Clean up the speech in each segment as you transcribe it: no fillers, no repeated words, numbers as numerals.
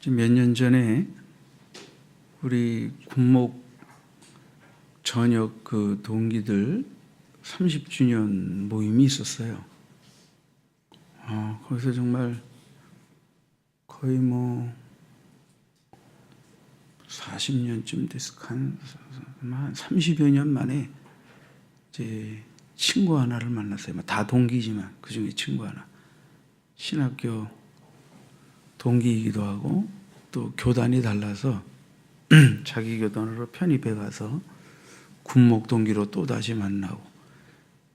몇 년 전에 우리 군목 전역 그 동기들 30주년 모임이 있었어요. 거기서 정말 거의 40년쯤 됐을까, 한 30여 년 만에 이제 친구 하나를 만났어요. 다 동기지만 그 중에 친구 하나. 신학교 동기이기도 하고 또 교단이 달라서 자기 교단으로 편입해 가서 군목 동기로 또 다시 만나고,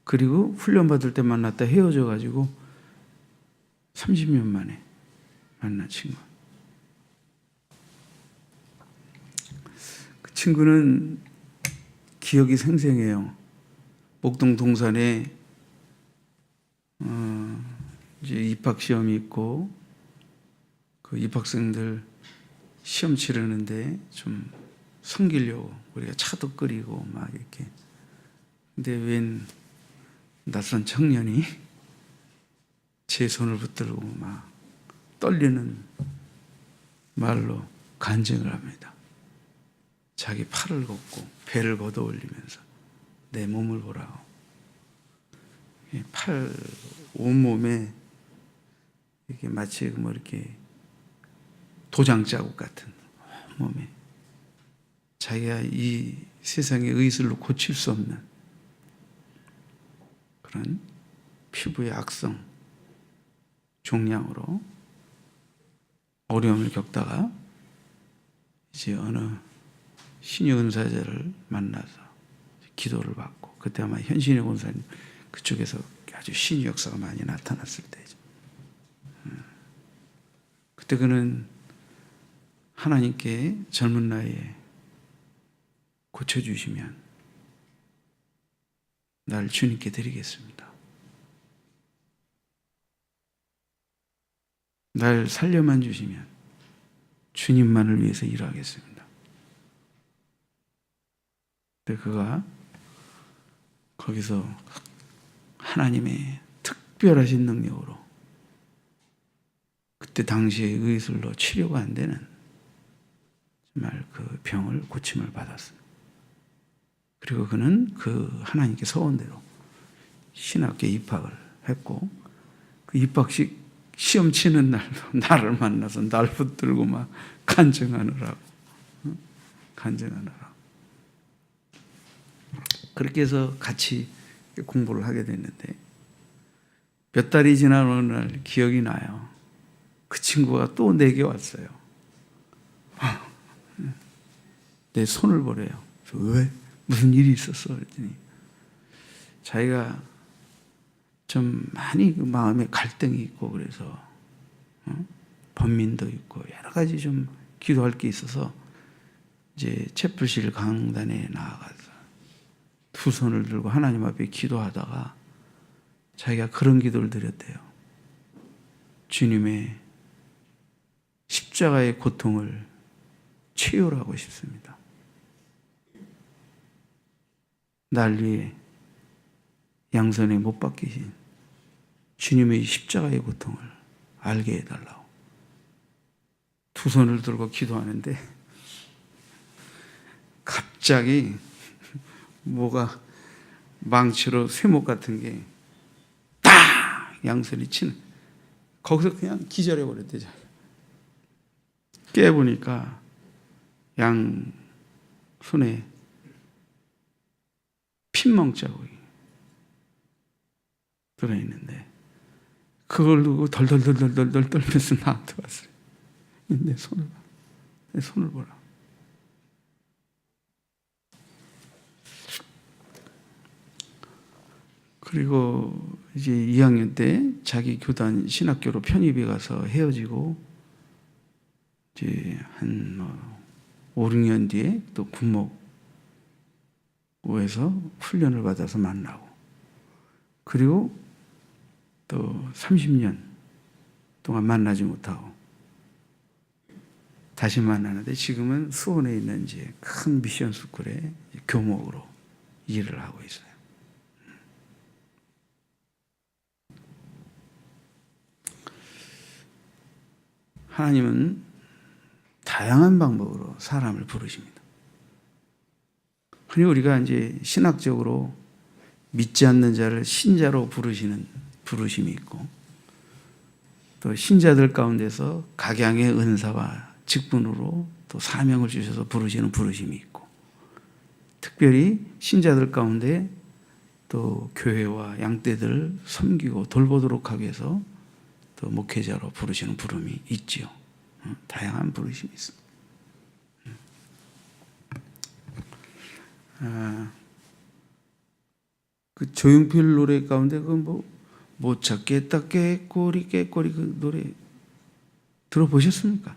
그리고 훈련 받을 때 만났다 헤어져 가지고 30년 만에 만난 친구. 그 친구는 기억이 생생해요. 목동 동산에 이제 입학 시험이 있고 그 입학생들 시험 치르는데 좀 섬기려고 우리가 차도 끓이고 막 이렇게. 근데 웬 낯선 청년이 제 손을 붙들고 막 떨리는 말로 간증을 합니다. 자기 팔을 걷고 배를 걷어 올리면서 내 몸을 보라고. 팔 온몸에 이렇게 마치 이렇게 도장 자국 같은 몸에 자기가 이 세상의 의술로 고칠 수 없는 그런 피부의 악성 종양으로 어려움을 겪다가 이제 어느 신유 은사자를 만나서 기도를 받고, 그때 아마 현신의 권사님 그쪽에서 아주 신유 역사가 많이 나타났을 때죠. 그때 그는 하나님께 젊은 나이에 고쳐주시면 나를 주님께 드리겠습니다. 날 살려만 주시면 주님만을 위해서 일하겠습니다. 근데 그가 거기서 하나님의 특별하신 능력으로 그때 당시에 의술로 치료가 안 되는 정말 그 병을 고침을 받았습니다. 그리고 그는 그 하나님께 서원대로 신학교에 입학을 했고, 그 입학식 시험 치는 날도 나를 만나서 날 붙들고 막 간증하느라고. 그렇게 해서 같이 공부를 하게 됐는데, 몇 달이 지난 어느 날 기억이 나요. 그 친구가 또 내게 왔어요. 내 손을 보래요. 왜? 무슨 일이 있었어? 그랬더니 자기가 좀 많이 그 마음에 갈등이 있고, 그래서 번민도 있고 여러 가지 좀 기도할 게 있어서 이제 채플실 강단에 나아가서 두 손을 들고 하나님 앞에 기도하다가 자기가 그런 기도를 드렸대요. 주님의 십자가의 고통을 치유하고 싶습니다. 날 위해 양손에 못 박히신 주님의 십자가의 고통을 알게 해달라고. 두 손을 들고 기도하는데 갑자기 뭐가 망치로 쇠목 같은 게 딱 양손이 치는, 거기서 그냥 기절해 버렸대. 깨보니까 양 손에 핀멍 자국이 들어있는데 그걸 두고 덜덜덜덜덜 떨면서 나한테 왔어요. 내 손을 보라. 그리고 이제 2학년 때 자기 교단 신학교로 편입해 가서 헤어지고, 이제 한 5, 6년 뒤에 또 군목에서 훈련을 받아서 만나고, 그리고 또 30년 동안 만나지 못하고 다시 만나는데, 지금은 수원에 있는 이제 큰 미션 스쿨에 교목으로 일을 하고 있어요. 하나님은 다양한 방법으로 사람을 부르십니다. 흔히 우리가 이제 신학적으로 믿지 않는 자를 신자로 부르시는 부르심이 있고, 또 신자들 가운데서 각양의 은사와 직분으로 또 사명을 주셔서 부르시는 부르심이 있고, 특별히 신자들 가운데 또 교회와 양떼들을 섬기고 돌보도록 하기 위해서 또 목회자로 부르시는 부름이 있지요. 다양한 부르심이 있습니다. 그 조용필 노래 가운데 그 못 찾겠다 깨꼬리 그 노래 들어보셨습니까?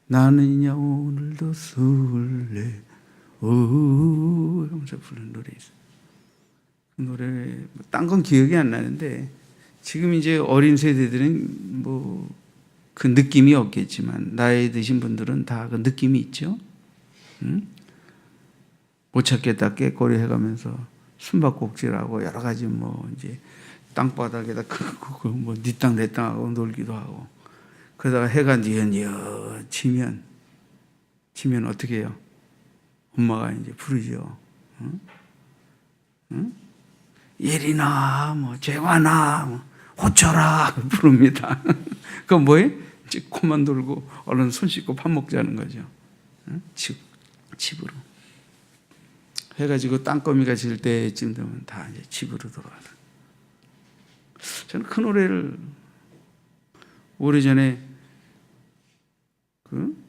나는야 오늘도 술래 오 하면서 부르는 노래 있어요. 그 노래 딴 건 기억이 안 나는데 지금 이제 어린 세대들은 뭐 그 느낌이 없겠지만 나이 드신 분들은 다 그 느낌이 있죠. 못 찾겠다 깨꼬리 해가면서 숨바꼭질하고 여러 가지 뭐 이제 땅바닥에다 뭐 네 땅 내 땅하고 놀기도 하고, 그러다가 해가 뉘엿뉘엿 지면 어떻게 해요? 엄마가 이제 부르죠. 예린아, 뭐 재환아, 뭐 호철아 부릅니다. 그건 뭐예요? 이제 코만 돌고 얼른 손 씻고 밥 먹자는 거죠. 집으로. 해가지고 땅거미가 질 때쯤 되면 다 이제 집으로 돌아가는. 저는 그 노래를 오래전에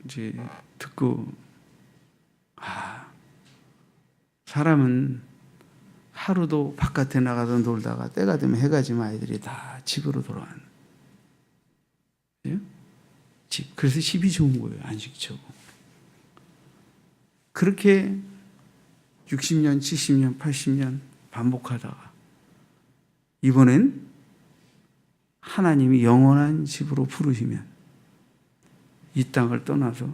이제 듣고, 사람은 하루도 바깥에 나가서 놀다가 때가 되면 해가 지면 아이들이 다 집으로 돌아가는. 집. 그래서 집이 좋은 거예요. 안식처고. 그렇게 60년, 70년, 80년 반복하다가 이번엔 하나님이 영원한 집으로 부르시면 이 땅을 떠나서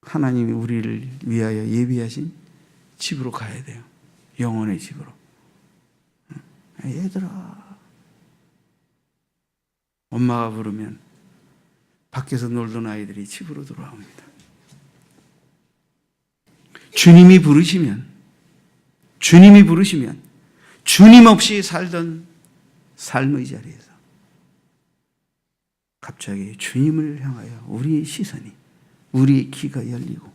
하나님이 우리를 위하여 예비하신 집으로 가야 돼요. 영원의 집으로. 얘들아, 엄마가 부르면 밖에서 놀던 아이들이 집으로 돌아옵니다. 주님이 부르시면 주님 없이 살던 삶의 자리에서 갑자기 주님을 향하여 우리의 시선이, 우리의 귀가 열리고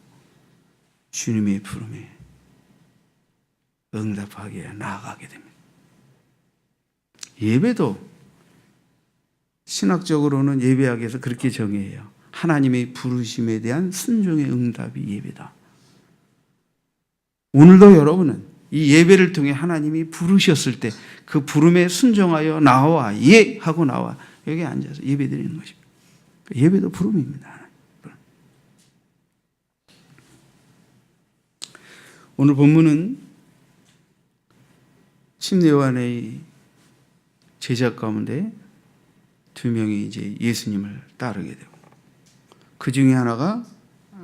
주님의 부름에 응답하게 나아가게 됩니다. 예배도 신학적으로는 예배학에서 그렇게 정의해요. 하나님의 부르심에 대한 순종의 응답이 예배다. 오늘도 여러분은 이 예배를 통해 하나님이 부르셨을 때 그 부름에 순종하여 나와 예 하고 나와 여기 앉아서 예배 드리는 것입니다. 예배도 부름입니다. 오늘 본문은 침례요한의 제자 가운데 두 명이 이제 예수님을 따르게 되고, 그 중에 하나가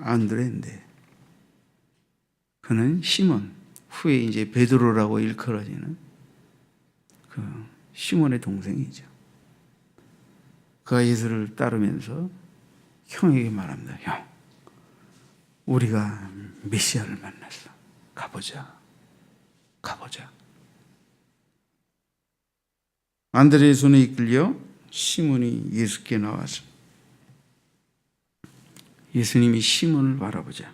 안드레인데, 그는 시몬, 후에 이제 베드로라고 일컬어지는 그 시몬의 동생이죠. 그가 예수를 따르면서 형에게 말합니다. 형, 우리가 메시아를 만났어. 가보자. 안드레의 손에 이끌려 시몬이 예수께 나와서 예수님이 시몬을 바라보자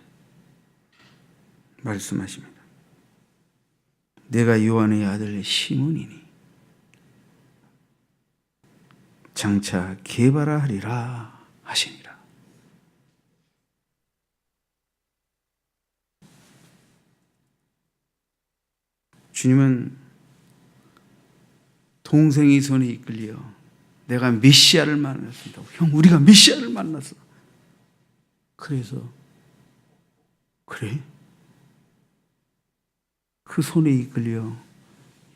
말씀하십니다. 내가 요한의 아들 시몬이니 장차 게바라 하리라 하시니라. 주님은 동생이 손에 이끌려 내가 메시아를 만났습니다. 형, 우리가 메시아를 만났어. 그래서 그래? 그 손에 이끌려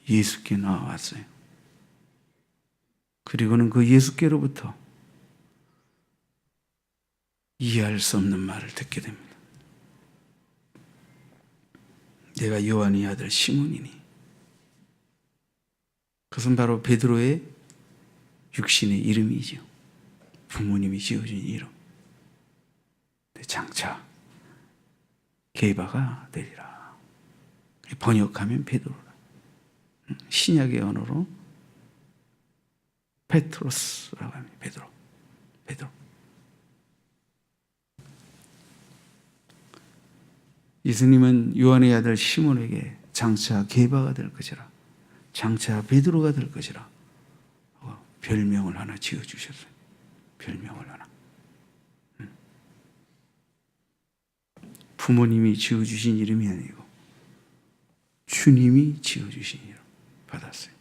예수께 나왔어요. 그리고는 그 예수께로부터 이해할 수 없는 말을 듣게 됩니다. 내가 요한의 아들 시몬이니. 그것은 바로 베드로의 육신의 이름이죠. 부모님이 지어준 이름. 장차 게바가 되리라. 번역하면 베드로라. 신약의 언어로 페트로스라고 합니다. 베드로. 예수님은 요한의 아들 시몬에게 장차 게바가 될 것이라, 장차 베드로가 될 것이라 별명을 하나 지어주셨어요. 별명을 하나. 부모님이 지어주신 이름이 아니고 주님이 지어주신 이름 받았어요.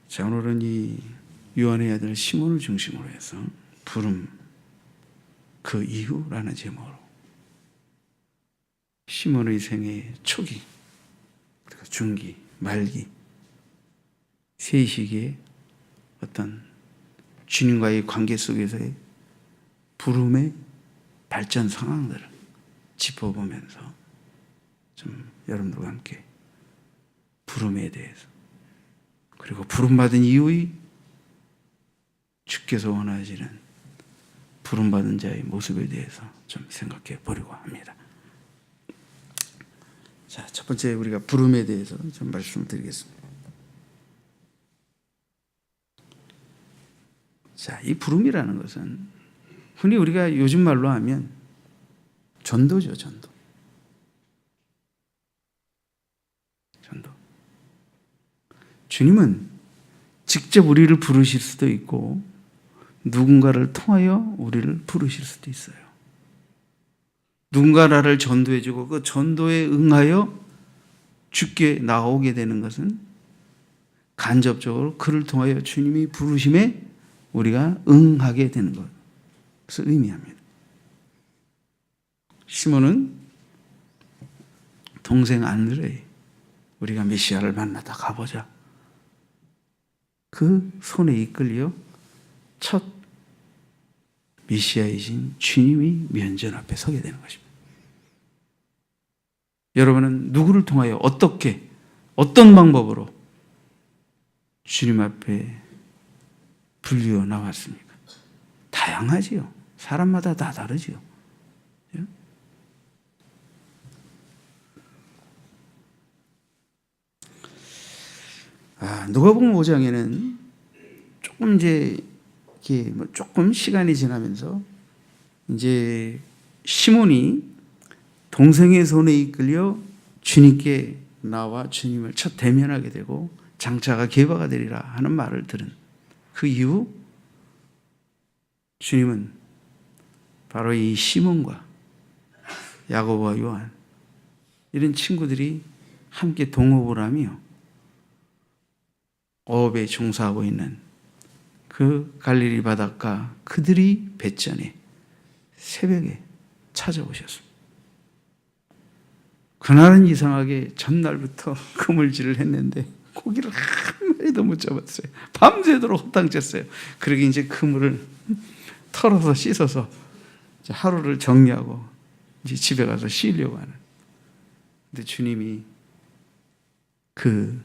자, 오늘은 이 요한의 아들 시몬을 중심으로 해서 부름 그 이후라는 제목으로 시몬의 생애의 초기, 그리고 중기, 말기 세 시기의 어떤 주님과의 관계 속에서의 부름의 발전 상황들을 짚어보면서 좀 여러분들과 함께 부름에 대해서, 그리고 부름받은 이후의 주께서 원하시는 부름받은 자의 모습에 대해서 좀 생각해 보려고 합니다. 자, 첫 번째 우리가 부름에 대해서 좀 말씀드리겠습니다. 자, 이 부름이라는 것은 흔히 우리가 요즘 말로 하면 전도죠, 전도. 주님은 직접 우리를 부르실 수도 있고 누군가를 통하여 우리를 부르실 수도 있어요. 누군가 나를 전도해주고 그 전도에 응하여 주께 나오게 되는 것은 간접적으로 그를 통하여 주님이 부르심에 우리가 응하게 되는 것을 의미합니다. 시몬은 동생 안드레, 우리가 메시아를 만나다 가보자, 그 손에 이끌려 첫 메시아이신 주님이 면전 앞에 서게 되는 것입니다. 여러분은 누구를 통하여 어떻게, 어떤 방법으로 주님 앞에 불리어 나왔습니까? 다양하지요. 사람마다 다 다르지요. 누가복음 5장에는 조금 이제 이렇게 조금 시간이 지나면서 이제 시몬이 동생의 손에 이끌려 주님께 나와 주님을 첫 대면하게 되고 장차가 게바가 되리라 하는 말을 들은 그 이후 주님은 바로 이 시몬과 야고보와 요한 이런 친구들이 함께 동업을 하며 어업에 종사하고 있는 그 갈릴리 바닷가 그들이 뱃전에 새벽에 찾아오셨습니다. 그날은 이상하게 전날부터 그물질을 했는데 고기를 한 마리도 못 잡았어요. 밤새도록 호탕쳤어요. 그러게 이제 그물을 털어서 씻어서 이제 하루를 정리하고 이제 집에 가서 쉬려고 하는. 근데 주님이 그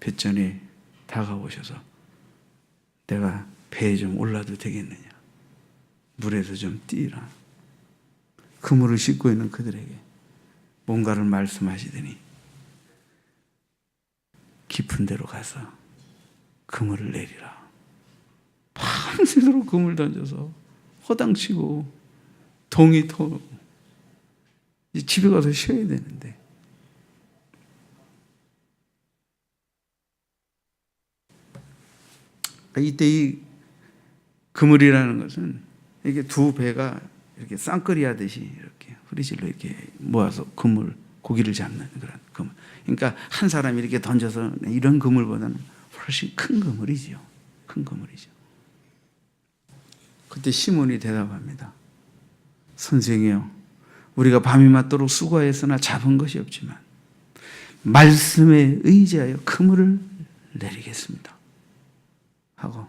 뱃전에 다가오셔서 내가 배에 좀 올라도 되겠느냐, 물에서 좀 뛰라. 그물을 씻고 있는 그들에게 뭔가를 말씀하시더니 깊은 데로 가서 그물을 내리라. 밤새도록 그물 던져서 허당치고 동이 터고 집에 가서 쉬어야 되는데 이때 이 그물이라는 것은 이게 두 배가 이렇게 쌍끌이 하듯이 이렇게 후리질로 이렇게 모아서 그물, 고기를 잡는 그런 그물. 그러니까 한 사람이 이렇게 던져서 이런 그물보다는 훨씬 큰 그물이죠. 큰 그물이죠. 그때 시몬이 대답합니다. 선생이요, 우리가 밤이 맞도록 수고하였으나 잡은 것이 없지만 말씀에 의지하여 그물을 내리겠습니다 하고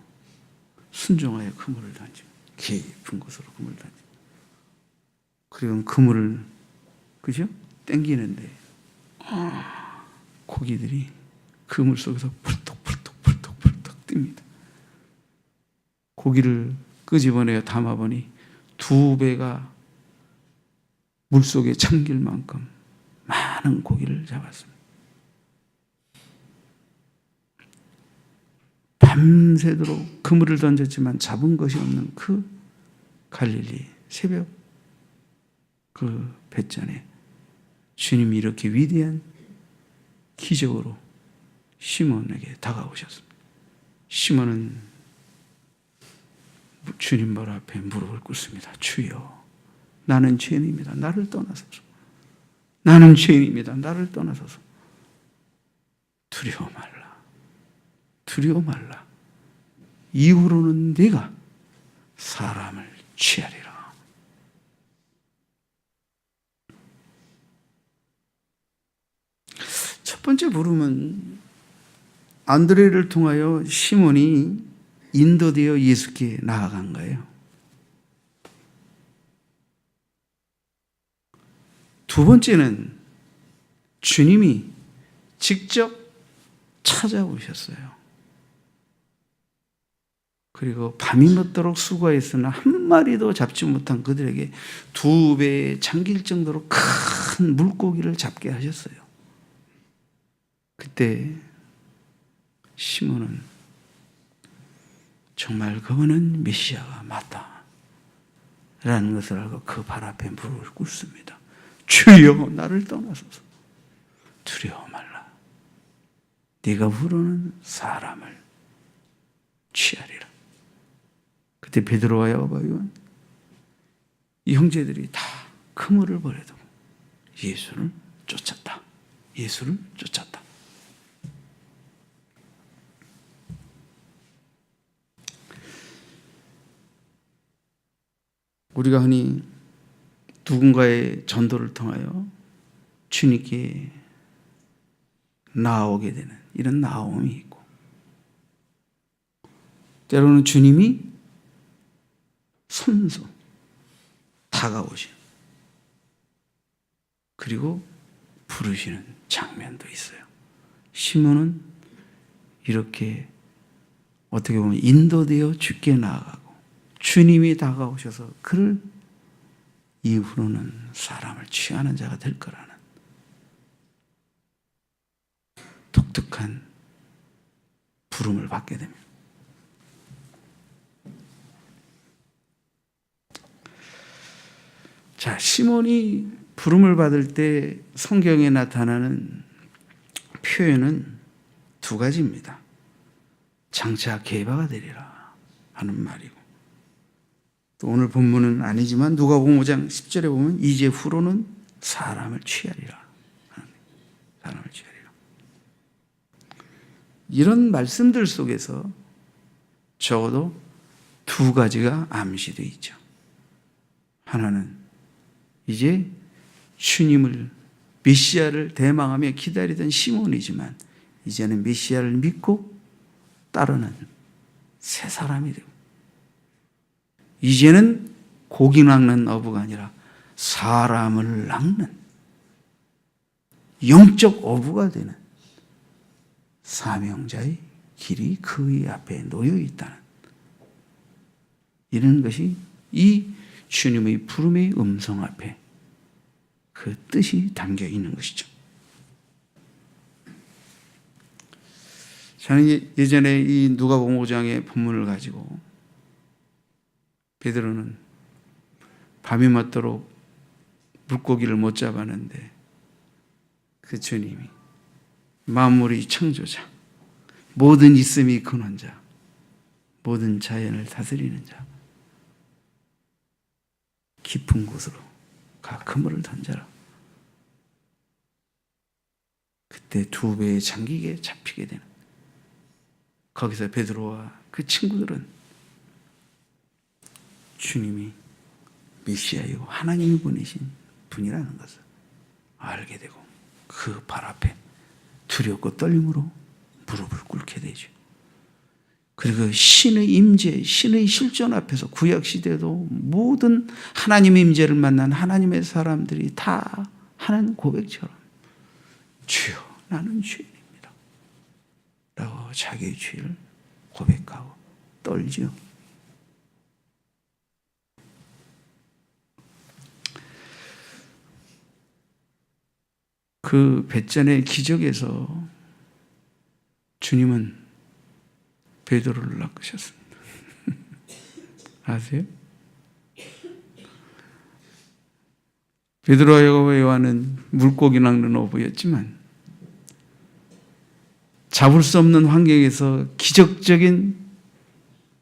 순종하여 그물을 던지고 깊은 곳으로 그물을 던지고, 그리고 그물을 그죠? 땡기는데 고기들이 그물 속에서 펄떡펄떡 뜹니다. 고기를 끄집어내어 담아보니 2배가 물속에 잠길 만큼 많은 고기를 잡았습니다. 밤새도록 그물을 던졌지만 잡은 것이 없는 그 갈릴리 새벽 그 뱃잔에 주님이 이렇게 위대한 기적으로 시몬에게 다가오셨습니다. 시몬은 주님 발 앞에 무릎을 꿇습니다. 주여, 나는 죄인입니다. 나를 떠나소서. 나는 죄인입니다. 나를 떠나소서. 두려워 말라. 두려워 말라. 이후로는 네가 사람을 취하리라. 첫 번째 부름은 안드레를 통하여 시몬이 인도되어 예수께 나아간 거예요. 두 번째는 주님이 직접 찾아오셨어요. 그리고 밤이 늦도록 수고했으나 한 마리도 잡지 못한 그들에게 2배에 잠길 정도로 큰 물고기를 잡게 하셨어요. 그때 시몬은 정말 그분은 메시아가 맞다 라는 것을 알고 그 발 앞에 무릎을 꿇습니다. 주여, 나를 떠나소서. 두려워 말라. 네가 부르는 사람을 취하리라. 그때 베드로와 야고보와 요한, 이 형제들이 다 그물을 버려두고 예수를 쫓았다. 예수를 쫓았다. 우리가 흔히 누군가의 전도를 통하여 주님께 나아오게 되는 이런 나아옴이 있고, 때로는 주님이 손수 다가오시는, 그리고 부르시는 장면도 있어요. 시몬은 이렇게 어떻게 보면 인도되어 주께 나아가고 주님이 다가오셔서 그를 이후로는 사람을 취하는 자가 될 거라는 독특한 부름을 받게 됩니다. 자, 시몬이 부름을 받을 때 성경에 나타나는 표현은 2가지입니다. 장차 게바가 되리라 하는 말이고, 또 오늘 본문은 아니지만 누가복음 5장 10절에 보면 이제 후로는 사람을 취하리라. 사람을 취하리라. 이런 말씀들 속에서 적어도 2가지가 암시되어 있죠. 하나는 이제 주님을, 메시아를 대망하며 기다리던 시몬이지만 이제는 메시아를 믿고 따르는 새 사람이 되고, 이제는 고기 낚는 어부가 아니라 사람을 낚는 영적 어부가 되는 사명자의 길이 그의 앞에 놓여 있다는, 이런 것이 이 주님의 부름의 음성 앞에 그 뜻이 담겨 있는 것이죠. 저는 예전에 이 누가복음 5장의 본문을 가지고 베드로는 밤이 맞도록 물고기를 못 잡았는데 그 주님이 만물의 창조자, 모든 있음이 근원자, 모든 자연을 다스리는 자, 깊은 곳으로 가 그물을 던져라. 그때 2배에 잠기게 잡히게 되는, 거기서 베드로와 그 친구들은 주님이 메시아이고 하나님이 보내신 분이라는 것을 알게 되고 그 발 앞에 두렵고 떨림으로 무릎을 꿇게 되죠. 그리고 신의 임재, 신의 실존 앞에서 구약시대도 모든 하나님의 임재를 만난 하나님의 사람들이 다 하는 고백처럼 주여, 나는 죄인입니다 라고 자기의 죄를 고백하고 떨죠. 그 벳잔의 기적에서 주님은 베드로를 낚으셨습니다. 아세요? 베드로와 야고보와 요한은 물고기 낚는 어부였지만 잡을 수 없는 환경에서 기적적인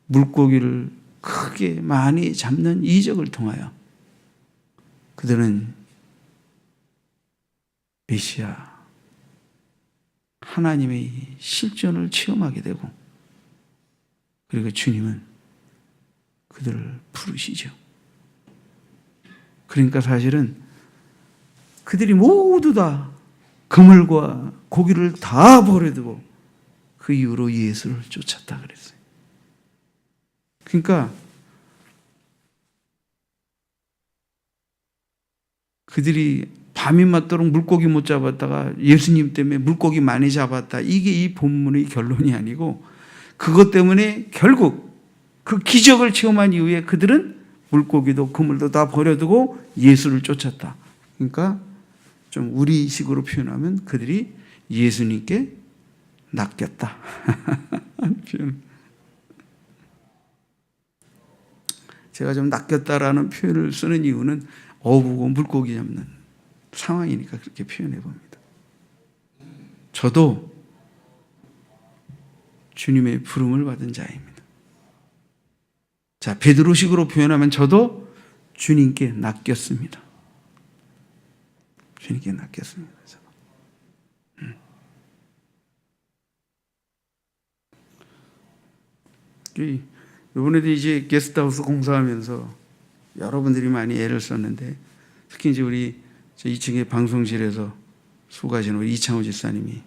물고기를 크게 많이 잡는 이적을 통하여 그들은 메시아 하나님의 실존을 체험하게 되고, 그리고 주님은 그들을 부르시죠. 그러니까 사실은 그들이 모두 다 그물과 고기를 다 버려두고 그 이후로 예수를 쫓았다 그랬어요. 그러니까 그들이 밤이 맞도록 물고기 못 잡았다가 예수님 때문에 물고기 많이 잡았다, 이게 이 본문의 결론이 아니고, 그것 때문에 결국 그 기적을 체험한 이후에 그들은 물고기도 그물도 다 버려두고 예수를 쫓았다. 그러니까 좀 우리식으로 표현하면 그들이 예수님께 낚였다. 제가 좀 낚였다라는 표현을 쓰는 이유는 어부고 물고기 잡는 상황이니까 그렇게 표현해 봅니다. 저도 주님의 부름을 받은 자입니다. 자, 베드로식으로 표현하면 저도 주님께 낚였습니다. 주님께 낚였습니다. 이번에도 이제 게스트하우스 공사하면서 여러분들이 많이 애를 썼는데, 특히 이제 우리 2층의 방송실에서 수고하시는 우리 이창호 집사님이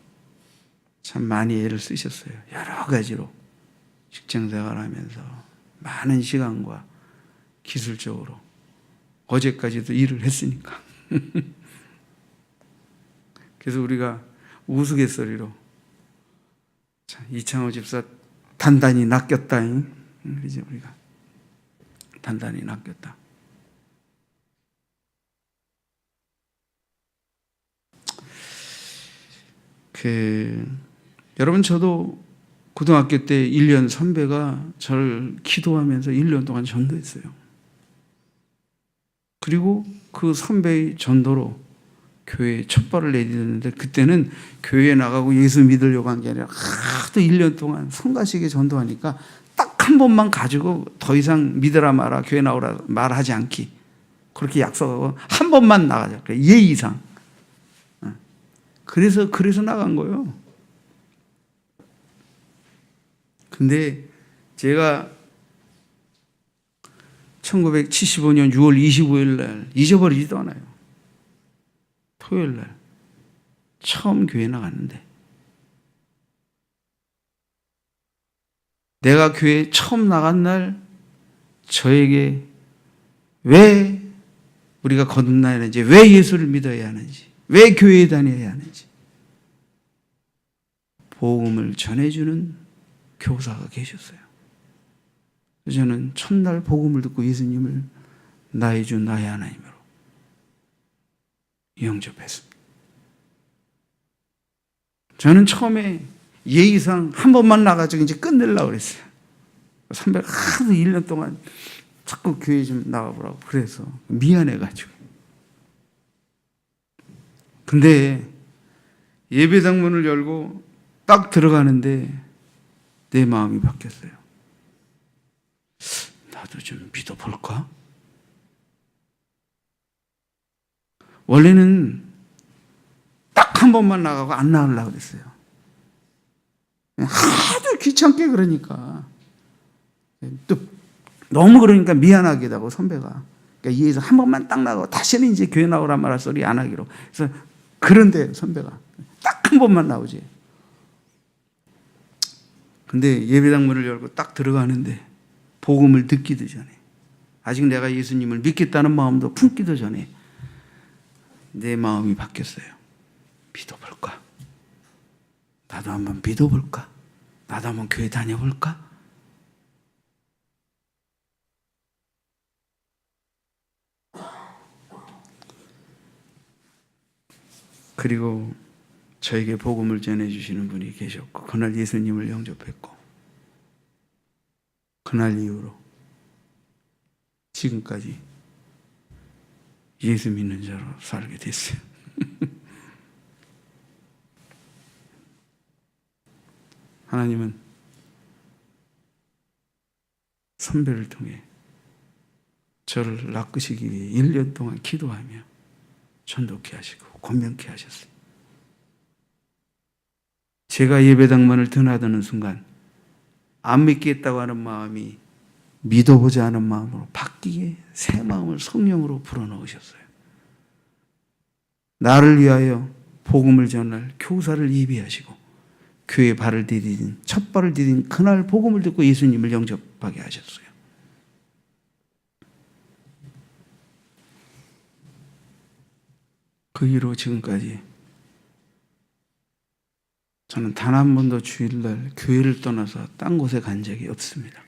참 많이 애를 쓰셨어요. 여러 가지로 직장 생활하면서 많은 시간과 기술적으로 어제까지도 일을 했으니까. 그래서 우리가 우스갯소리로 이창호 집사 단단히 낚였다. 그죠? 우리가 단단히 낚였다. 여러분, 저도 고등학교 때 1년 선배가 저를 기도하면서 1년 동안 전도했어요. 그리고 그 선배의 전도로 교회에 첫 발을 내딛었는데, 그때는 교회에 나가고 예수 믿으려고 한 게 아니라 하도 1년 동안 성가시게 전도하니까 딱 한 번만 가지고 더 이상 믿으라 마라, 교회 나오라 말하지 않기, 그렇게 약속하고 한 번만 나가자. 예의상. 그래서 나간 거예요. 근데 제가 1975년 6월 25일 날 잊어버리지도 않아요. 토요일 날 처음 교회 나갔는데, 내가 교회 처음 나간 날 저에게 왜 우리가 거듭나야 하는지, 왜 예수를 믿어야 하는지, 왜 교회에 다녀야 하는지 복음을 전해주는 교사가 계셨어요. 저는 첫날 복음을 듣고 예수님을 나의 주 나의 하나님으로 영접했습니다. 저는 처음에 예의상 한 번만 나가지고 이제 끝내려고 그랬어요. 선배가 하도 1년 동안 자꾸 교회 좀 나가보라고 그래서 미안해가지고. 근데 예배당 문을 열고 딱 들어가는데 내 마음이 바뀌었어요. 나도 좀 믿어볼까? 원래는 딱 한 번만 나가고 안 나가려고 그랬어요. 하도 귀찮게 그러니까. 또 너무 그러니까 미안하기도 하고, 선배가. 그러니까 이해해서 한 번만 딱 나가고 다시는 이제 교회 나오란 말 소리 안 하기로. 그래서 그런데 선배가 딱 한 번만 나오지. 근데 예배당 문을 열고 딱 들어가는데 복음을 듣기도 전에, 아직 내가 예수님을 믿겠다는 마음도 품기도 전에 내 마음이 바뀌었어요. 믿어볼까? 나도 한번 믿어볼까? 나도 한번 교회 다녀볼까? 그리고 저에게 복음을 전해주시는 분이 계셨고, 그날 예수님을 영접했고, 그날 이후로 지금까지 예수 믿는 자로 살게 됐어요. 하나님은 선배를 통해 저를 낚으시기 위해 1년 동안 기도하며 전도케 하시고 권면케 하셨어요. 제가 예배당문을 드나드는 순간 안 믿겠다고 하는 마음이 믿어보자 하는 마음으로 바뀌게 새 마음을 성령으로 불어넣으셨어요. 나를 위하여 복음을 전할 교사를 예비하시고 교회에 발을 디딘, 첫 발을 디딘 그날 복음을 듣고 예수님을 영접하게 하셨어요. 그 이후로 지금까지 저는 단 한 번도 주일날 교회를 떠나서 딴 곳에 간 적이 없습니다.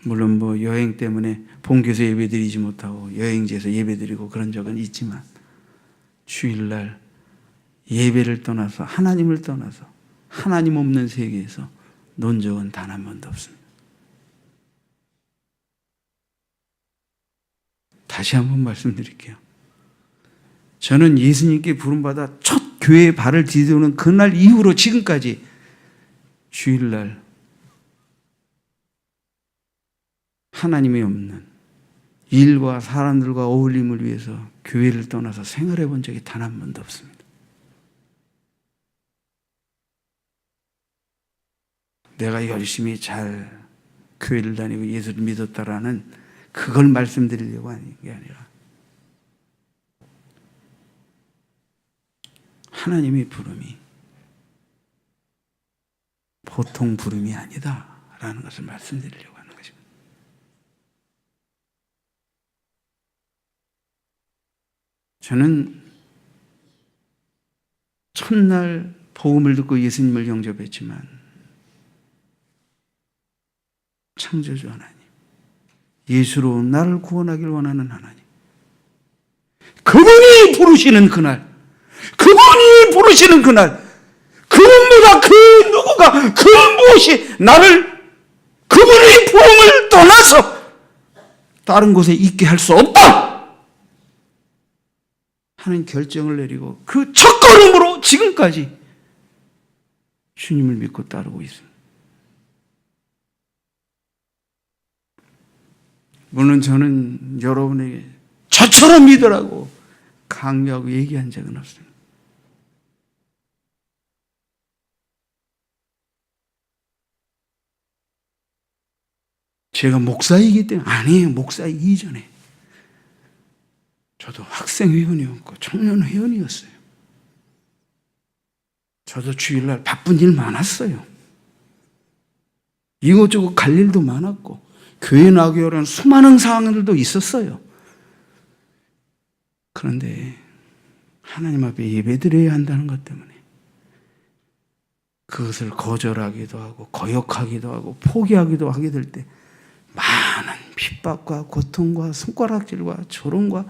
물론 여행 때문에 본교에서 예배드리지 못하고 여행지에서 예배드리고 그런 적은 있지만 주일날 예배를 떠나서 하나님을 떠나서 하나님 없는 세계에서 논 적은 단 한 번도 없습니다. 다시 한번 말씀드릴게요. 저는 예수님께 부름받아 첫 교회에 발을 디디는 그날 이후로 지금까지 주일날 하나님이 없는 일과 사람들과 어울림을 위해서 교회를 떠나서 생활해 본 적이 단 한 번도 없습니다. 내가 열심히 잘 교회를 다니고 예수를 믿었다라는 그걸 말씀드리려고 하는 게 아니라 하나님의 부름이 보통 부름이 아니다라는 것을 말씀드리려고 하는 것입니다. 저는 첫날 복음을 듣고 예수님을 영접했지만 창조주 하나님, 예수로 나를 구원하길 원하는 하나님, 그분이 부르시는 그날, 그분이 부르시는 그날, 그분보다 그 누구가 그 무엇이 나를 그분의 부름을 떠나서 다른 곳에 있게 할 수 없다 하는 결정을 내리고 그 첫걸음으로 지금까지 주님을 믿고 따르고 있습니다. 물론 저는 여러분에게 저처럼 믿으라고 강요하고 얘기한 적은 없습니다. 제가 목사이기 때문에 아니에요. 목사이기 이전에 저도 학생회원이었고 청년회원이었어요. 저도 주일날 바쁜 일 많았어요. 이곳저곳 갈 일도 많았고 교회 나오기 어려운 수많은 상황들도 있었어요. 그런데 하나님 앞에 예배드려야 한다는 것 때문에 그것을 거절하기도 하고 거역하기도 하고 포기하기도 하게 될 때 많은 핍박과 고통과 손가락질과 조롱과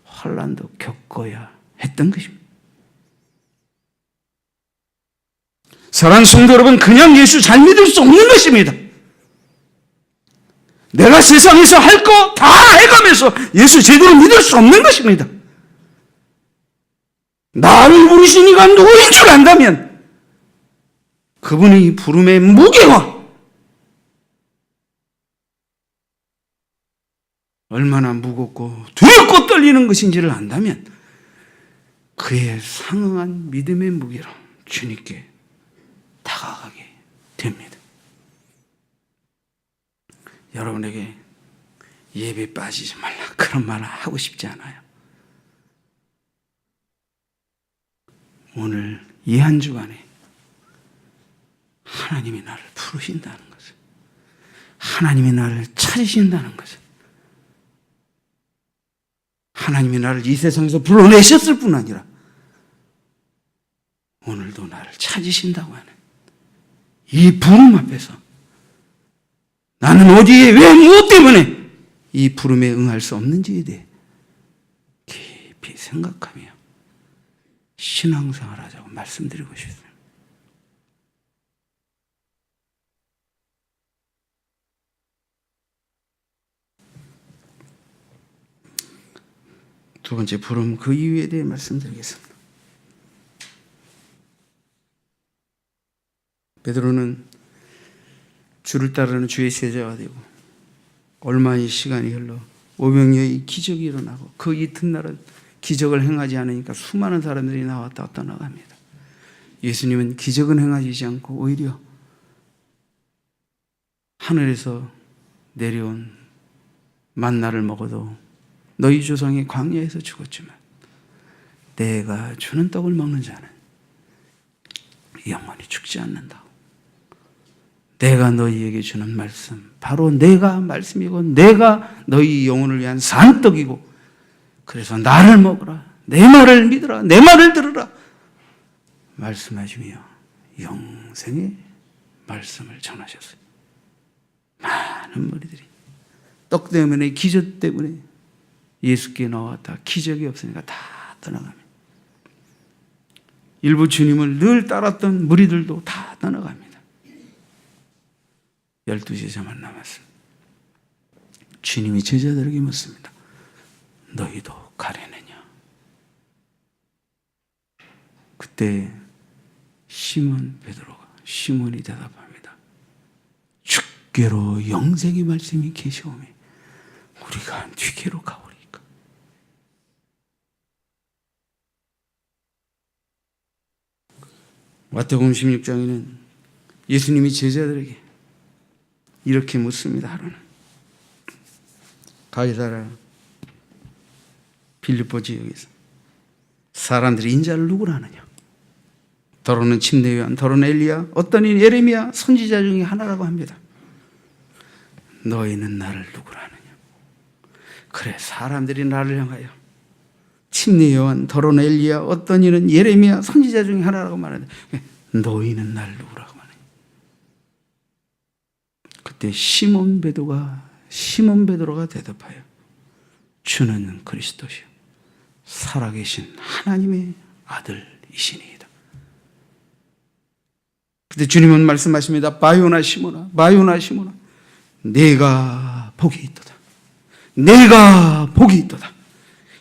환난도 겪어야 했던 것입니다. 사랑하는 성도 여러분, 그냥 예수 잘 믿을 수 없는 것입니다. 내가 세상에서 할 거 다 해가면서 예수 제대로 믿을 수 없는 것입니다. 나를 부르시니까 누구인 줄 안다면 그분의 부름의 무게와 얼마나 무겁고 두렵고 떨리는 것인지를 안다면 그에 상응한 믿음의 무게로 주님께 다가가게 됩니다. 여러분에게 예배 빠지지 말라 그런 말을 하고 싶지 않아요. 오늘 이 한 주간에 하나님이 나를 부르신다는 것을, 하나님이 나를 찾으신다는 것을, 하나님이 나를 이 세상에서 불러내셨을 뿐 아니라 오늘도 나를 찾으신다고 하는 이 부름 앞에서 나는 어디에 왜 무엇 때문에 이 부름에 응할 수 없는지에 대해 깊이 생각하며 신앙생활 하자고 말씀드리고 싶습니다. 두 번째 부름, 그 이유에 대해 말씀드리겠습니다. 베드로는 주를 따르는 주의 제자가 되고 얼마의 시간이 흘러 오병이어의 기적이 일어나고 그 이튿날은 기적을 행하지 않으니까 수많은 사람들이 나왔다 떠나갑니다. 예수님은 기적은 행하지 않고 오히려 하늘에서 내려온 만나를 먹어도 너희 조상이 광야에서 죽었지만 내가 주는 떡을 먹는 자는 영원히 죽지 않는다고. 내가 너희에게 주는 말씀, 바로 내가 말씀이고 내가 너희 영혼을 위한 산떡이고 그래서 나를 먹으라, 내 말을 믿으라, 내 말을 들으라 말씀하시며 영생의 말씀을 전하셨어요. 많은 무리들이 떡 때문에, 기적 때문에 예수께 나왔다 기적이 없으니까 다 떠나갑니다. 일부 주님을 늘 따랐던 무리들도 다 떠나갑니다. 12제자만 남았습니다. 주님이 제자들에게 묻습니다. 너희도 가려느냐? 그때 시몬이 대답합니다. 주께로 영생의 말씀이 계시오매 우리가 뒤께로 가오리까? 마태복음 16장에는 예수님이 제자들에게 이렇게 묻습니다. 하루는 가이사랴 빌립보 지역에서 사람들이 인자를 누구라 하느냐? 더러는 침례 요한, 더러는 엘리야, 어떤 이는 예레미야 선지자 중에 하나라고 합니다. 너희는 나를 누구라 하느냐? 그래, 사람들이 나를 향하여 침례 요한, 더러는 엘리야, 어떤 이는 예레미야 선지자 중에 하나라고 말하는데 너희는 나를 누구라고 하느냐? 그때 시몬 베드로가 대답하여 주는 그리스도시요 살아계신 하나님의 아들이시니이다. 그때 주님은 말씀하십니다. 바요나 시몬아, 내가 복이 있도다. 내가 복이 있도다.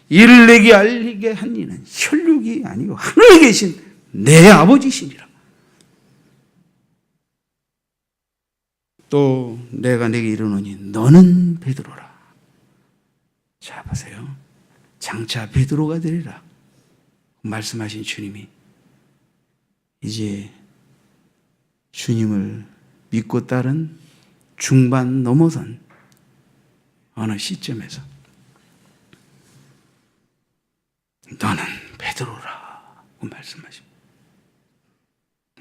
이를 내게 알리게 한 이는 혈육이 아니고 하늘에 계신 내 아버지시니라. 또 내가 내게 이르노니 너는 베드로라. 자, 보세요. 장차 베드로가 되리라 말씀하신 주님이 이제 주님을 믿고 따른 중반 넘어선 어느 시점에서 너는 베드로라고 말씀하십니다.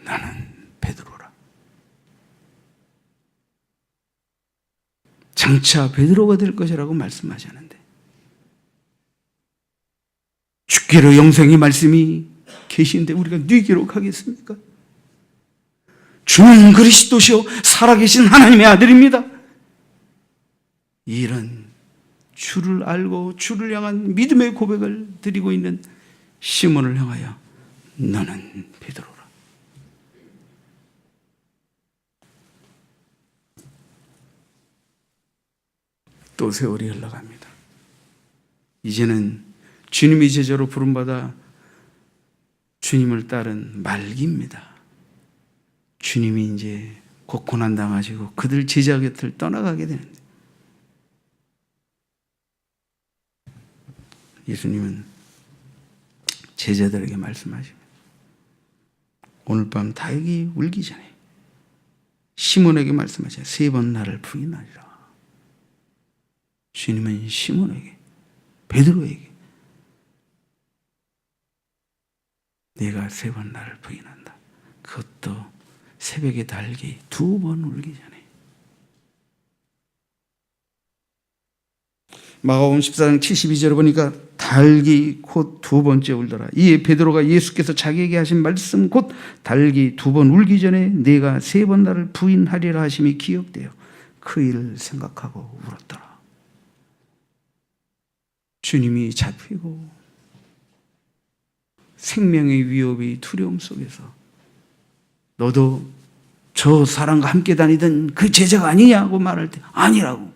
나는 베드로라. 장차 베드로가 될 것이라고 말씀하셨는데 주께로 영생의 말씀이 계신데 우리가 뉘기로 가겠습니까? 주는 그리스도시요 살아계신 하나님의 아들입니다. 이런 주를 알고 주를 향한 믿음의 고백을 드리고 있는 시몬을 향하여 너는 베드로라. 또 세월이 흘러갑니다. 이제는 주님의 제자로 부름받아 주님을 따른 말기입니다. 주님이 이제 곧 고난당하시고 그들 제자 곁을 떠나가게 되는데 예수님은 제자들에게 말씀하십니다. 오늘 밤 닭이 울기 전에 시몬에게 말씀하셔 3번 나를 부인하리라. 주님은 시몬에게, 베드로에게 내가 3번 나를 부인한다. 그것도 새벽에 닭이 2번 울기 전에. 마가복음 14장 72절에 보니까 다 달기 곧 두 번째 울더라. 이에 베드로가 예수께서 자기에게 하신 말씀 곧 달기 두 번 울기 전에 네가 세 번 나를 부인하리라 하심이 기억되어 그 일을 생각하고 울었더라. 주님이 잡히고 생명의 위협이 두려움 속에서 너도 저 사람과 함께 다니던 그 제자가 아니냐고 말할 때 아니라고,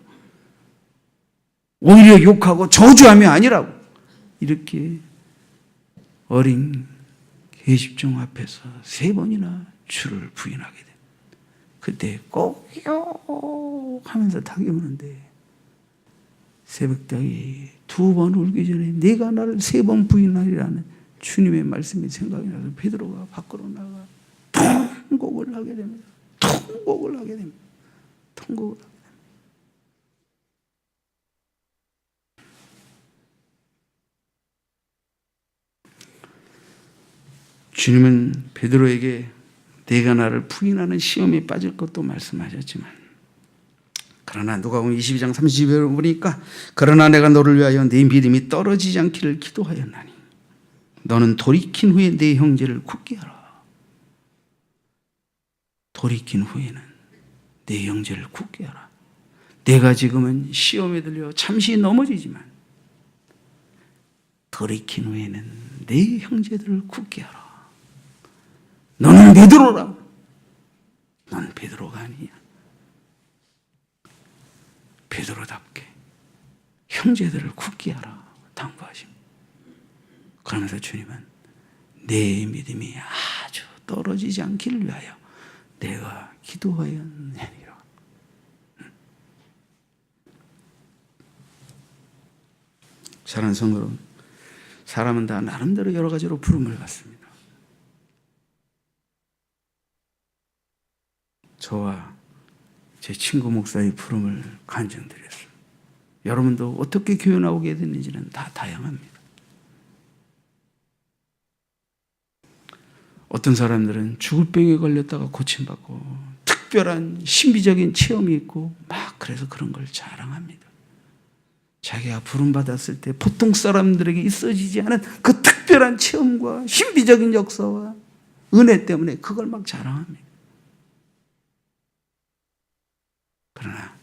오히려 욕하고 저주하며 아니라고, 이렇게 어린 계집종 앞에서 세 번이나 주를 부인하게 됩니다. 그때 꼭 하면서 닭이 우는데 새벽닭이 두 번 울기 전에 네가 나를 세 번 부인하리라는 주님의 말씀이 생각이 나서 베드로가 밖으로 나가 통곡을 하게 됩니다. 통곡을 하게 됩니다. 통곡을 하게 됩니다. 주님은 베드로에게 내가 나를 부인하는 시험에 빠질 것도 말씀하셨지만, 그러나 누가복음 22장 30절을 보니까 그러나 내가 너를 위하여 네 믿음이 떨어지지 않기를 기도하였나니 너는 돌이킨 후에 네 형제를 굳게 하라. 돌이킨 후에는 네 형제를 굳게 하라. 내가 지금은 시험에 들려 잠시 넘어지지만 돌이킨 후에는 네 형제들을 굳게 하라. 너는 베드로라. 넌 베드로가 아니야. 베드로답게 형제들을 굳게 하라 당부하십니다. 그러면서 주님은 내 믿음이 아주 떨어지지 않기를 위하여 내가 기도하였느니라. 사랑하는 성도 여러분, 사람은 다 나름대로 여러 가지로 부름을 받습니다. 저와 제 친구 목사의 부름을 간증드렸습니다. 여러분도 어떻게 교회 나오게 됐는지는 다 다양합니다. 어떤 사람들은 죽을 병에 걸렸다가 고침받고 특별한 신비적인 체험이 있고 막 그래서 그런 걸 자랑합니다. 자기가 부름받았을 때 보통 사람들에게 있어지지 않은 그 특별한 체험과 신비적인 역사와 은혜 때문에 그걸 막 자랑합니다. 그러나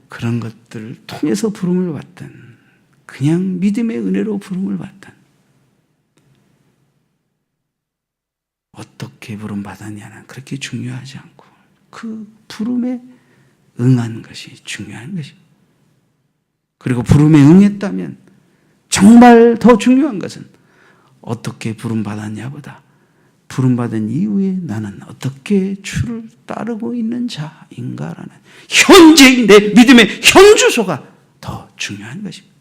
그런 것들을 통해서 부름을 받든 그냥 믿음의 은혜로 부름을 받든 어떻게 부름받았냐는 그렇게 중요하지 않고 그 부름에 응한 것이 중요한 것입니다. 그리고 부름에 응했다면 정말 더 중요한 것은 어떻게 부름받았냐보다 부름받은 이후에 나는 어떻게 주를 따르고 있는 자인가라는 현재의 내 믿음의 현주소가 더 중요한 것입니다.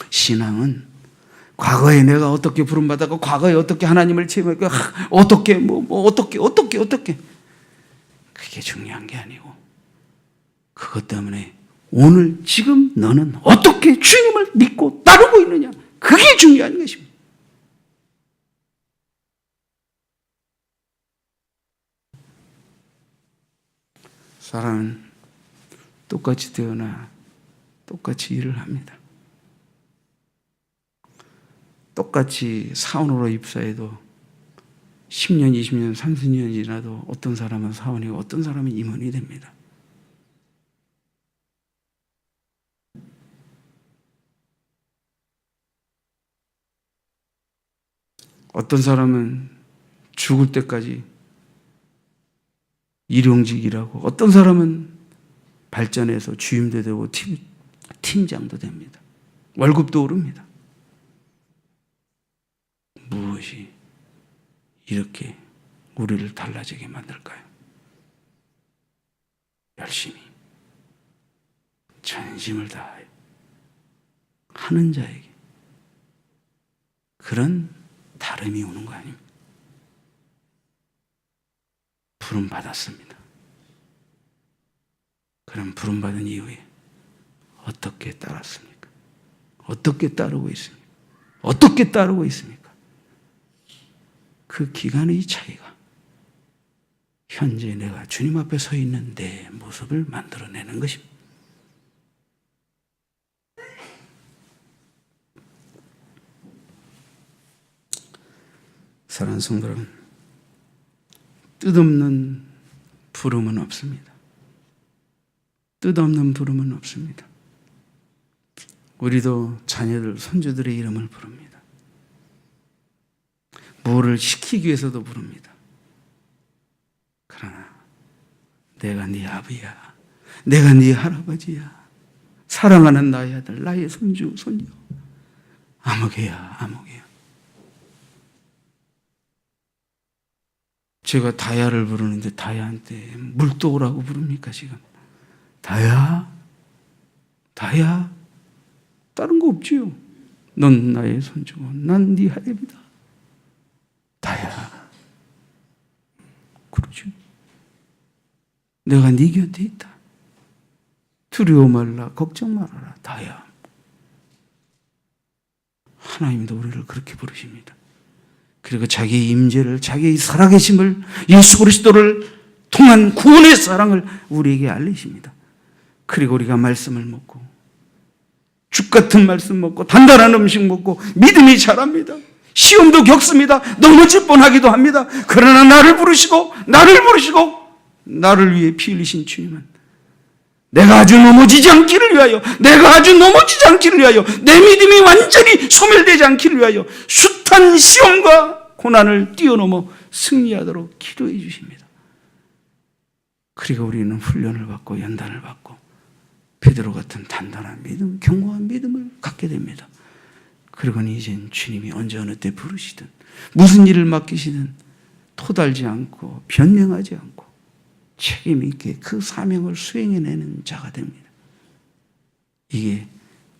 신앙은 과거에 내가 어떻게 부름받았고 과거에 어떻게 하나님을 체험했고 어떻게 어떻게 그게 중요한 게 아니고 그것 때문에 오늘 지금 너는 어떻게 주님을 믿고 따르고 있느냐, 그게 중요한 것입니다. 사람은 똑같이 태어나 똑같이 일을 합니다. 똑같이 사원으로 입사해도 10년, 20년, 30년이 지나도 어떤 사람은 사원이고 어떤 사람은 임원이 됩니다. 어떤 사람은 죽을 때까지 일용직이라고, 어떤 사람은 발전해서 주임도 되고 팀장도 됩니다. 월급도 오릅니다. 무엇이 이렇게 우리를 달라지게 만들까요? 열심히 전심을 다하여 하는 자에게 그런 다름이 오는 거 아닙니까? 부름 받았습니다. 그럼 부름 받은 이후에 어떻게 따랐습니까? 어떻게 따르고 있습니까? 어떻게 따르고 있습니까? 그 기간의 차이가 현재 내가 주님 앞에 서 있는 내 모습을 만들어내는 것입니다. 사랑하는 성도 여러분, 뜻없는 부름은 없습니다. 뜻없는 부름은 없습니다. 우리도 자녀들, 손주들의 이름을 부릅니다. 뭐를 시키기 위해서도 부릅니다. 그러나 내가 네 아버지야, 내가 네 할아버지야, 사랑하는 나의 아들, 나의 손주, 손녀, 아무개야, 아무개야. 제가 다야를 부르는데 다야한테 물도라고 부릅니까 지금? 다야? 다야? 다른 거 없지요. 넌 나의 손주고 난 네 할애비다. 다야. 그렇죠. 내가 네 곁에 있다. 두려워 말라, 걱정 말아라. 다야. 하나님도 우리를 그렇게 부르십니다. 그리고 자기의 임재를, 자기의 살아계심을, 예수 그리스도를 통한 구원의 사랑을 우리에게 알리십니다. 그리고 우리가 말씀을 먹고 죽 같은 말씀 먹고 단단한 음식 먹고 믿음이 자랍니다. 시험도 겪습니다. 넘어질 뻔하기도 합니다. 그러나 나를 부르시고 나를 위해 피 흘리신 주님은 내가 아주 넘어지지 않기를 위하여, 내 믿음이 완전히 소멸되지 않기를 위하여 숱한 시험과 고난을 뛰어넘어 승리하도록 기도해 주십니다. 그리고 우리는 훈련을 받고 연단을 받고 베드로 같은 단단한 믿음, 견고한 믿음을 갖게 됩니다. 그리고는 이젠 주님이 언제 어느 때 부르시든 무슨 일을 맡기시든 토달지 않고 변명하지 않고 책임 있게 그 사명을 수행해내는 자가 됩니다. 이게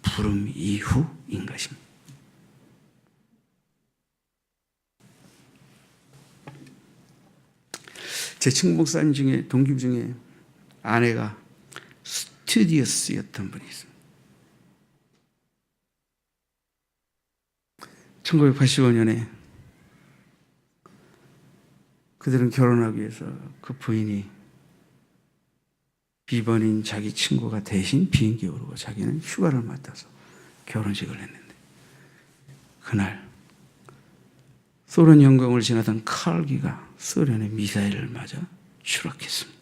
부름 이후인 것입니다. 제 친구 목사님 중에, 동기 중에 아내가 스튜디어스였던 분이 있습니다. 1985년에 그들은 결혼하기 위해서 그 부인이 비번인 자기 친구가 대신 비행기에 오르고 자기는 휴가를 맡아서 결혼식을 했는데, 그날 소련 영공을 지나던 칼기가 소련의 미사일을 맞아 추락했습니다.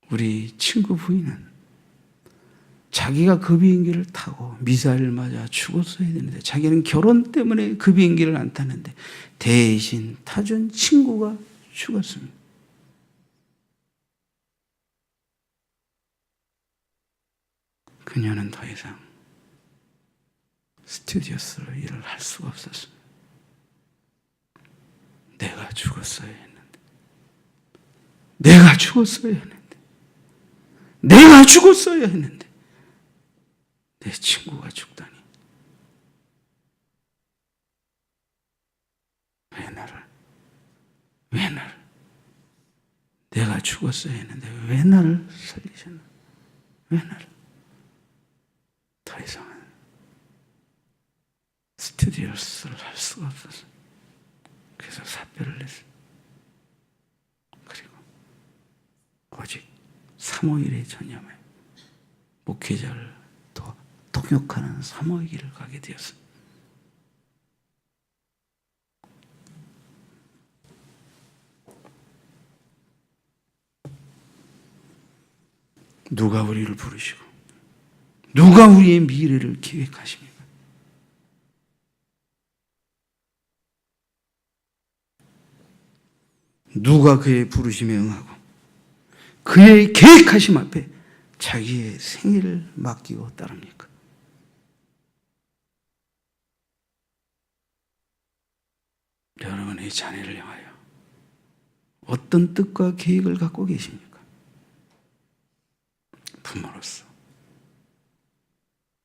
우리 친구 부인은 자기가 그 비행기를 타고 미사일을 맞아 죽었어야 되는데, 자기는 결혼 때문에 그 비행기를 안 탔는데 대신 타준 친구가 죽었습니다. 그녀는 더 이상 스튜디오스로 일을 할 수가 없었습니다. 내가 죽었어야 했는데, 내가 죽었어야 했는데 내 친구가 죽다니. 왜 나를 내가 죽었어야 했는데 왜 나를 살리셨나? 왜 나를? 더 이상은 스튜디오스를 할 수가 없었어요. 그래서 사표를 냈어요. 그리고 오직 사모일에 전념해 목회자를 더 통역하는 사모의 길을 가게 되었습니다. 누가 우리를 부르시고 누가 우리의 미래를 계획하십니까? 누가 그의 부르심에 응하고 그의 계획하심 앞에 자기의 생일을 맡기고 따릅니까? 여러분의 자녀를 향하여 어떤 뜻과 계획을 갖고 계십니까? 부모로서,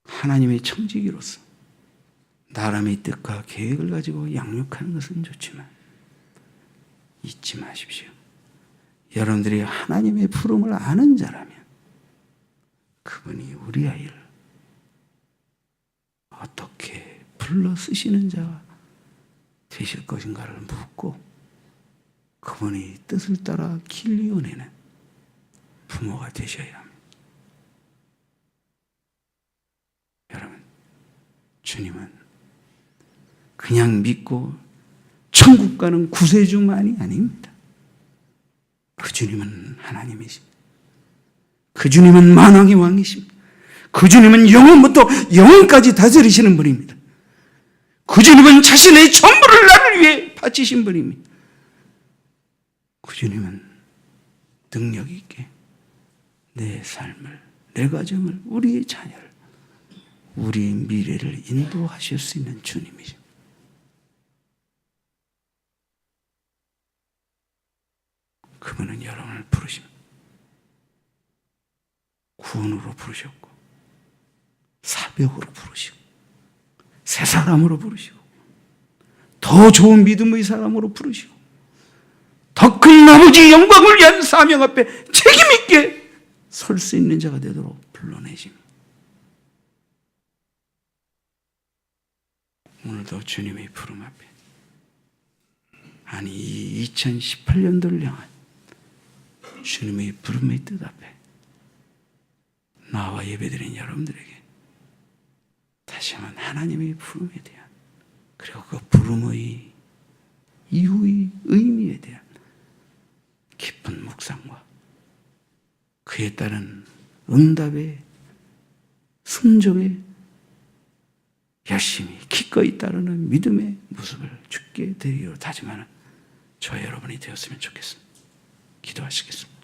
하나님의 청지기로서 나름의 뜻과 계획을 가지고 양육하는 것은 좋지만 잊지 마십시오. 여러분들이 하나님의 부름을 아는 자라면 그분이 우리 아이를 어떻게 불러 쓰시는 자가 되실 것인가를 묻고 그분의 뜻을 따라 길리어내는 부모가 되셔야 합니다. 여러분, 주님은 그냥 믿고 천국 가는 구세주만이 아닙니다. 그 주님은 하나님이십니다. 그 주님은 만왕의 왕이십니다. 그 주님은 영원부터 영원까지 다스리시는 분입니다. 그 주님은 자신의 전부를 나를 위해 바치신 분입니다. 그 주님은 능력 있게 내 삶을, 내 가정을, 우리의 자녀를, 우리의 미래를 인도하실 수 있는 주님이십니다. 그분은 여러분을 부르십니다. 구원으로 부르셨고, 사벽으로 부르시고, 새 사람으로 부르시고, 더 좋은 믿음의 사람으로 부르시고, 더 큰 아버지의 영광을 위한 사명 앞에 책임있게 설 수 있는 자가 되도록 불러내십니다. 오늘도 주님의 부름 앞에, 아니 이 2018년도를 향한 주님의 부름의 뜻 앞에 나와 예배드린 여러분들에게 다시 한번 하나님의 부름에 대한, 그리고 그 부름의 이후의 의미에 대한 깊은 묵상과 그에 따른 응답의 순종의 열심히 기꺼이 따르는 믿음의 모습을 주께 드리기로 다짐하는 저 여러분이 되었으면 좋겠습니다. 기도하시겠습니다.